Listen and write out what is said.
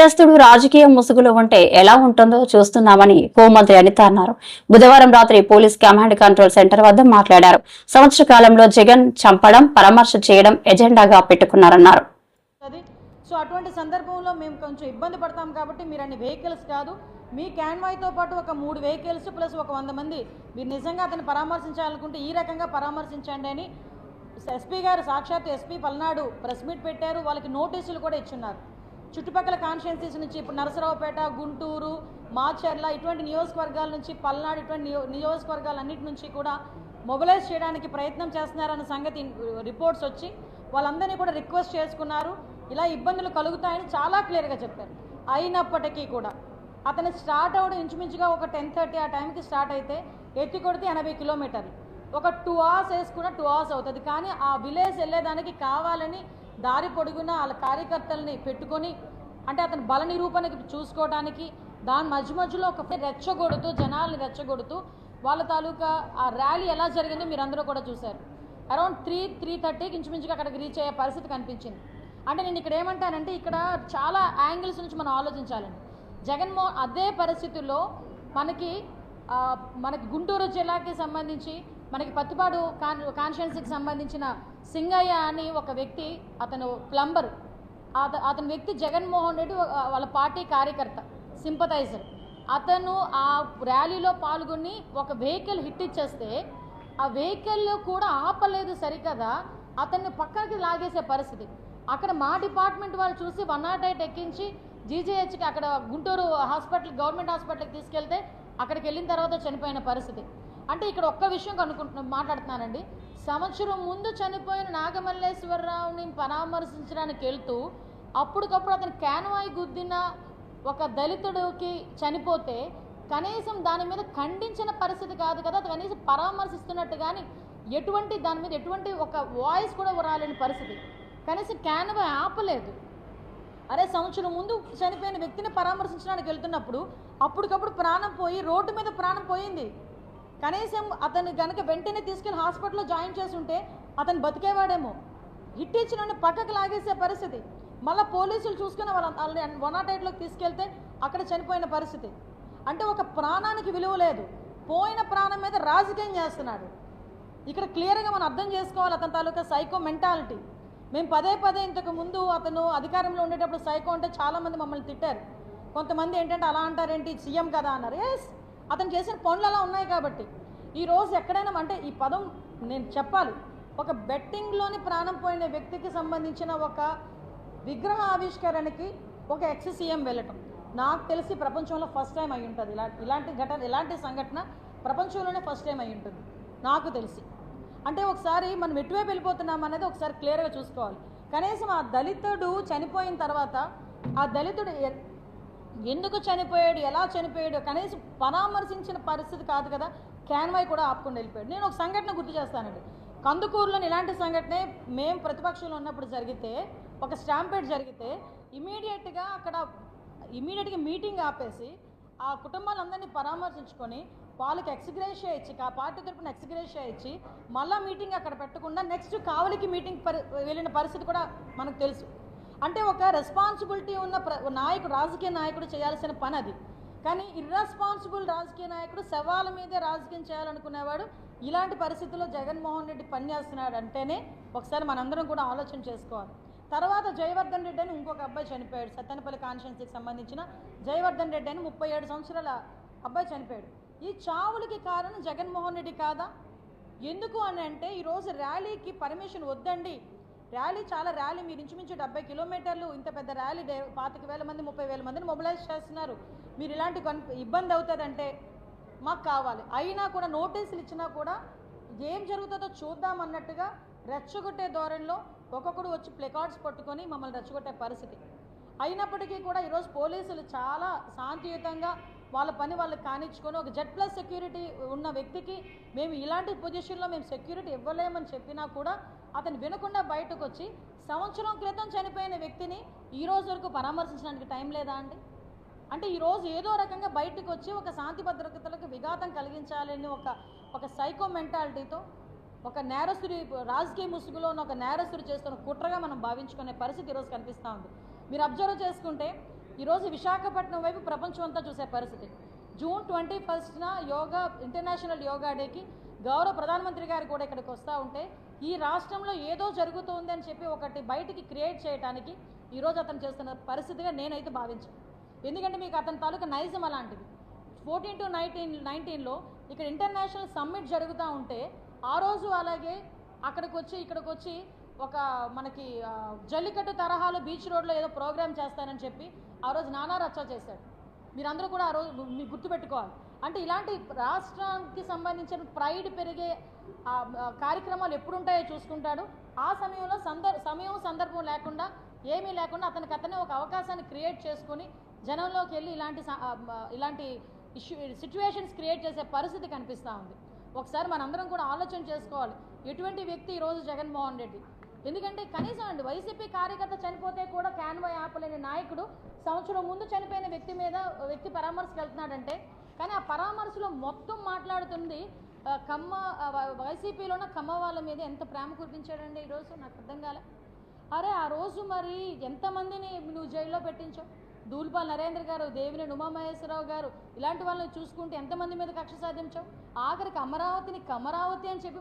నేరస్తుడు రాజకీయ ముసుగులో ఉంటే ఎలా ఉంటుందో చూస్తున్నామని హోంమంత్రి అనిత అన్నారు. బుధవారం రాత్రి పోలీస్ కమాండ్ కంట్రోల్ సెంటర్ వద్ద మాట్లాడారు. సంవత్సర కాలంలో జగన్ చంపడం, పరామర్శ చేయడం ఎజెండాగా పెట్టుకున్నారన్నారు. సో అటువంటి సందర్భంలో మేము కొంచెం ఇబ్బంది పడతాం కాబట్టి మీరు అన్ని వెహికల్స్ కాదు, మీ క్యాన్వాయ్తో పాటు ఒక 3 వెహికల్స్ ప్లస్ ఒక 100 మంది మీరు నిజంగా అతన్ని పరామర్శించాలనుకుంటే ఈ రకంగా పరామర్శించండి అని ఎస్పీ గారు, సాక్షాత్ ఎస్పీ పల్నాడు ప్రెస్ మీట్ పెట్టారు. వాళ్ళకి నోటీసులు కూడా ఇచ్చున్నారు. చుట్టుపక్కల కాన్స్టిట్యున్సీస్ నుంచి ఇప్పుడు నరసరావుపేట, గుంటూరు, మాచర్ల ఇటువంటి నియోజకవర్గాల నుంచి, పల్నాడు ఇటువంటి నియోజకవర్గాలన్నిటి నుంచి కూడా మొబిలైజ్ చేయడానికి ప్రయత్నం చేస్తున్నారన్న సంగతి రిపోర్ట్స్ వచ్చి వాళ్ళందరినీ కూడా రిక్వెస్ట్ చేసుకున్నారు. ఇలా ఇబ్బందులు కలుగుతాయని చాలా క్లియర్గా చెప్పారు. అయినప్పటికీ కూడా అతను స్టార్ట్ అవ్వడం ఇంచుమించుగా ఒక 10:30 ఆ టైంకి స్టార్ట్ అయితే ఎత్తి కొడితే 80 కిలోమీటర్లు, ఒక 2 అవర్స్ వేసుకున్న 2 అవర్స్ అవుతుంది. కానీ ఆ విలేజ్ వెళ్ళేదానికి కావాలని దారి పొడుగున వాళ్ళ కార్యకర్తల్ని పెట్టుకొని, అంటే అతను బల నిరూపణకి చూసుకోవడానికి దాని మధ్యలో ఒక రెచ్చగొడుతూ, జనాల్ని రెచ్చగొడుతూ వాళ్ళ తాలూకా ఆ ర్యాలీ ఎలా జరిగిందో మీరు అందరూ కూడా చూశారు. అరౌండ్ 3:30కి ఇంచుమించుగా అక్కడికి రీచ్ అయ్యే పరిస్థితి కనిపించింది. అంటే నేను ఇక్కడ ఏమంటానంటే, ఇక్కడ చాలా యాంగిల్స్ నుంచి మనం ఆలోచించాలండి. జగన్మోహన్ అదే పరిస్థితుల్లో మనకి గుంటూరు జిల్లాకి సంబంధించి మనకి పత్తిపాడు కాన్స్టిట్యున్సీకి సంబంధించిన సింగయ్య అని ఒక వ్యక్తి, అతను ప్లంబర్, అతని వ్యక్తి జగన్మోహన్ రెడ్డి వాళ్ళ పార్టీ కార్యకర్త, సింపథైజర్. అతను ఆ ర్యాలీలో పాల్గొని ఒక వెహికల్ హిట్ ఇచ్చేస్తే ఆ వెహికల్ కూడా ఆపలేదు సరికదా, అతన్ని పక్కకి లాగేసే పరిస్థితి. అక్కడ మా డిపార్ట్మెంట్ వాళ్ళు చూసి 108 ఎక్కించి జీజీహెచ్కి, అక్కడ గుంటూరు హాస్పిటల్, గవర్నమెంట్ హాస్పిటల్కి తీసుకెళ్తే అక్కడికి వెళ్ళిన తర్వాత చనిపోయిన పరిస్థితి. అంటే ఇక్కడ ఒక్క విషయం మాట్లాడుతున్నానండి. సంవత్సరం ముందు చనిపోయిన నాగమల్లేశ్వరరావుని పరామర్శించడానికి వెళ్తూ అప్పటికప్పుడు అతను క్యాన్వాయ్ గుద్దిన ఒక దళితుడికి చనిపోతే కనీసం దాని మీద ఖండించిన పరిస్థితి కాదు కదా, కనీసం పరామర్శిస్తున్నట్టు కానీ ఎటువంటి దాని మీద ఎటువంటి ఒక వాయిస్ కూడా రాలేని పరిస్థితి. కనీసం క్యాన్వాయ్ ఆపలేదు. అరే, సంవత్సరం ముందు చనిపోయిన వ్యక్తిని పరామర్శించడానికి వెళ్తున్నప్పుడు అప్పటికప్పుడు ప్రాణం పోయి, రోడ్డు మీద ప్రాణం పోయింది. కనీసం అతను కనుక వెంటనే తీసుకెళ్ళి హాస్పిటల్లో జాయిన్ చేసి ఉంటే అతను బతికేవాడేమో. హిట్ ఇచ్చిన పక్కకు లాగేసే పరిస్థితి. మళ్ళీ పోలీసులు చూసుకుని వాళ్ళని 108లోకి తీసుకెళ్తే అక్కడ చనిపోయిన పరిస్థితి. అంటే ఒక ప్రాణానికి విలువ లేదు, పోయిన ప్రాణం మీద రాజకీయం చేస్తున్నాడు. ఇక్కడ క్లియర్గా మనం అర్థం చేసుకోవాలి అతని తాలూకా సైకో మెంటాలిటీ. మేము పదే ఇంతకు ముందు అతను అధికారంలో ఉండేటప్పుడు సైకో అంటే చాలామంది మమ్మల్ని తిట్టారు. కొంతమంది ఏంటంటే అలా అంటారేంటి, సీఎం కదా అన్నారు. ఎస్, అతను చేసిన పనులు అలా ఉన్నాయి కాబట్టి ఈరోజు ఎక్కడైనా, అంటే ఈ పదం నేను చెప్పాలి, ఒక బెట్టింగ్లోని ప్రాణం పోయిన వ్యక్తికి సంబంధించిన ఒక విగ్రహ ఆవిష్కరణకి ఒక ఎక్స్ సీఎం వెళ్ళటం నాకు తెలిసి ప్రపంచంలో ఫస్ట్ టైం అయి ఉంటుంది. ఇలాంటి సంఘటన ప్రపంచంలోనే ఫస్ట్ టైం అయి ఉంటుంది నాకు తెలిసి. అంటే ఒకసారి మనం ఎటువైపు వెళ్ళిపోతున్నాం అనేది ఒకసారి క్లియర్గా చూసుకోవాలి. కనీసం ఆ దళితుడు చనిపోయిన తర్వాత ఆ దళితుడు ఎందుకు చనిపోయాడు, ఎలా చనిపోయాడు కనీసం పరామర్శించిన పరిస్థితి కాదు కదా, క్యాన్వాయ్ కూడా ఆపుకుండా వెళ్ళిపోయాడు. నేను ఒక సంఘటన గుర్తు చేస్తానండి. కందుకూరులోని ఇలాంటి సంఘటనే మేము ప్రతిపక్షంలో ఉన్నప్పుడు జరిగితే, ఒక స్టాంపేడ్ జరిగితే ఇమీడియట్గా మీటింగ్ ఆపేసి ఆ కుటుంబాలందరినీ పరామర్శించుకొని వాళ్ళకి ఎక్స్గ్రేషియా ఇచ్చి, ఆ పార్టీ తరఫున ఎక్స్గ్రేషియా ఇచ్చి మళ్ళీ మీటింగ్ అక్కడ పెట్టకుండా నెక్స్ట్ కావలికి మీటింగ్ వెళ్ళిన పరిస్థితి కూడా మనకు తెలుసు. అంటే ఒక రెస్పాన్సిబిలిటీ ఉన్న నాయకుడు, రాజకీయ నాయకుడు చేయాల్సిన పని అది. కానీ ఇర్రెస్పాన్సిబుల్ రాజకీయ నాయకుడు శవాల మీదే రాజకీయం చేయాలనుకునేవాడు ఇలాంటి పరిస్థితుల్లో జగన్మోహన్ రెడ్డి పనిచేస్తున్నాడు అంటేనే ఒకసారి మనందరం కూడా ఆలోచన చేసుకోవాలి. తర్వాత జయవర్ధన్ రెడ్డి అని ఇంకొక అబ్బాయి చనిపోయాడు, సత్తెనపల్లి కాన్స్టిట్యున్సీకి సంబంధించిన జయవర్ధన్ రెడ్డి అని 37 సంవత్సరాల అబ్బాయి చనిపోయాడు. ఈ చావులకి కారణం జగన్మోహన్ రెడ్డి కాదా? ఎందుకు అని అంటే, ఈరోజు ర్యాలీకి పర్మిషన్ వద్దండి, ర్యాలీ మీరు ఇంచుమించు 70 కిలోమీటర్లు, ఇంత పెద్ద ర్యాలీ 25,000 మంది 30,000 మందిని మొబిలైజ్ చేస్తున్నారు, మీరు ఇలాంటి ఇబ్బంది అవుతుందంటే మాకు కావాలి. అయినా కూడా నోటీసులు ఇచ్చినా కూడా ఏం జరుగుతుందో చూద్దామన్నట్టుగా రెచ్చగొట్టే ధోరణిలో ఒక్కొక్కడు వచ్చి ప్లేకార్డ్స్ పట్టుకొని మమ్మల్ని రెచ్చగొట్టే పరిస్థితి. అయినప్పటికీ కూడా ఈరోజు పోలీసులు చాలా శాంతియుతంగా వాళ్ళ పని వాళ్ళకి కానిచ్చుకొని, ఒక Z+ సెక్యూరిటీ ఉన్న వ్యక్తికి మేము ఇలాంటి పొజిషన్లో మేము సెక్యూరిటీ ఇవ్వలేమని చెప్పినా కూడా అతను వినకుండా బయటకు వచ్చి సంవత్సరం క్రితం చనిపోయిన వ్యక్తిని ఈ రోజు వరకు పరామర్శించడానికి టైం లేదా అండి? అంటే ఈరోజు ఏదో రకంగా బయటకు వచ్చి ఒక శాంతి భద్రతలకు విఘాతం కలిగించాలని ఒక సైకో మెంటాలిటీతో ఒక నేరస్తుడి, రాజకీయ ముసుగులో ఉన్న ఒక నేరస్తుడు చేస్తున్న కుట్రగా మనం భావించుకునే పరిస్థితి ఈరోజు కనిపిస్తూ ఉంది. మీరు అబ్జర్వ్ చేసుకుంటే ఈరోజు విశాఖపట్నం వైపు ప్రపంచం అంతా చూసే పరిస్థితి. జూన్ 21న యోగా ఇంటర్నేషనల్ యోగా డేకి గౌరవ ప్రధానమంత్రి గారు కూడా ఇక్కడికి వస్తూ ఉంటే ఈ రాష్ట్రంలో ఏదో జరుగుతుంది అని చెప్పి ఒకటి బయటికి క్రియేట్ చేయడానికి ఈరోజు అతను చేస్తున్న పరిస్థితిగా నేనైతే భావించాను. ఎందుకంటే మీకు అతని తాలూకా నైజం అలాంటిది. 14 to 19లో ఇక్కడ ఇంటర్నేషనల్ సమ్మిట్ జరుగుతూ ఉంటే ఆ రోజు అలాగే ఇక్కడికి వచ్చి ఒక మనకి జల్లికట్టు తరహాలో బీచ్ రోడ్లో ఏదో ప్రోగ్రామ్ చేస్తానని చెప్పి ఆ రోజు నానా రచ్చ చేశాడు. మీరందరూ కూడా ఆ రోజు మీరు గుర్తుపెట్టుకోవాలి. అంటే ఇలాంటి రాష్ట్రానికి సంబంధించిన ప్రైడ్ పెరిగే కార్యక్రమాలు ఎప్పుడుంటాయో చూసుకుంటాడు. ఆ సమయంలో సందర్భం లేకుండా ఏమీ లేకుండా అతనే ఒక అవకాశాన్ని క్రియేట్ చేసుకొని జనంలోకి వెళ్ళి ఇలాంటి సిచ్యువేషన్స్ క్రియేట్ చేసే పరిస్థితి కనిపిస్తూ ఉంది. ఒకసారి మనందరం కూడా ఆలోచన చేసుకోవాలి, ఎటువంటి వ్యక్తి ఈరోజు జగన్మోహన్ రెడ్డి. ఎందుకంటే కనీసం వైసీపీ కార్యకర్త చనిపోతే కూడా క్యాన్వాయ్ ఆపలేని నాయకుడు సంవత్సరం ముందు చనిపోయిన వ్యక్తి పరామర్శకు వెళ్తున్నాడంటే, కానీ ఆ పరామర్శలో మొత్తం మాట్లాడుతుంది వైసీపీలోన కమ్మ వాళ్ళ మీద ఎంత ప్రేమ కురిపించాడండి ఈరోజు. నాకు అర్థం కాలే. అరే ఆ రోజు మరి ఎంతమందిని నువ్వు జైల్లో పెట్టించావు? దూల్పాల్ నరేంద్ర గారు, దేవినేని ఉమామహేశ్వరరావు గారు, ఇలాంటి వాళ్ళని చూసుకుంటే ఎంతమంది మీద కక్ష సాధించావు? ఆఖరికి అమరావతిని కమరావతి అని చెప్పి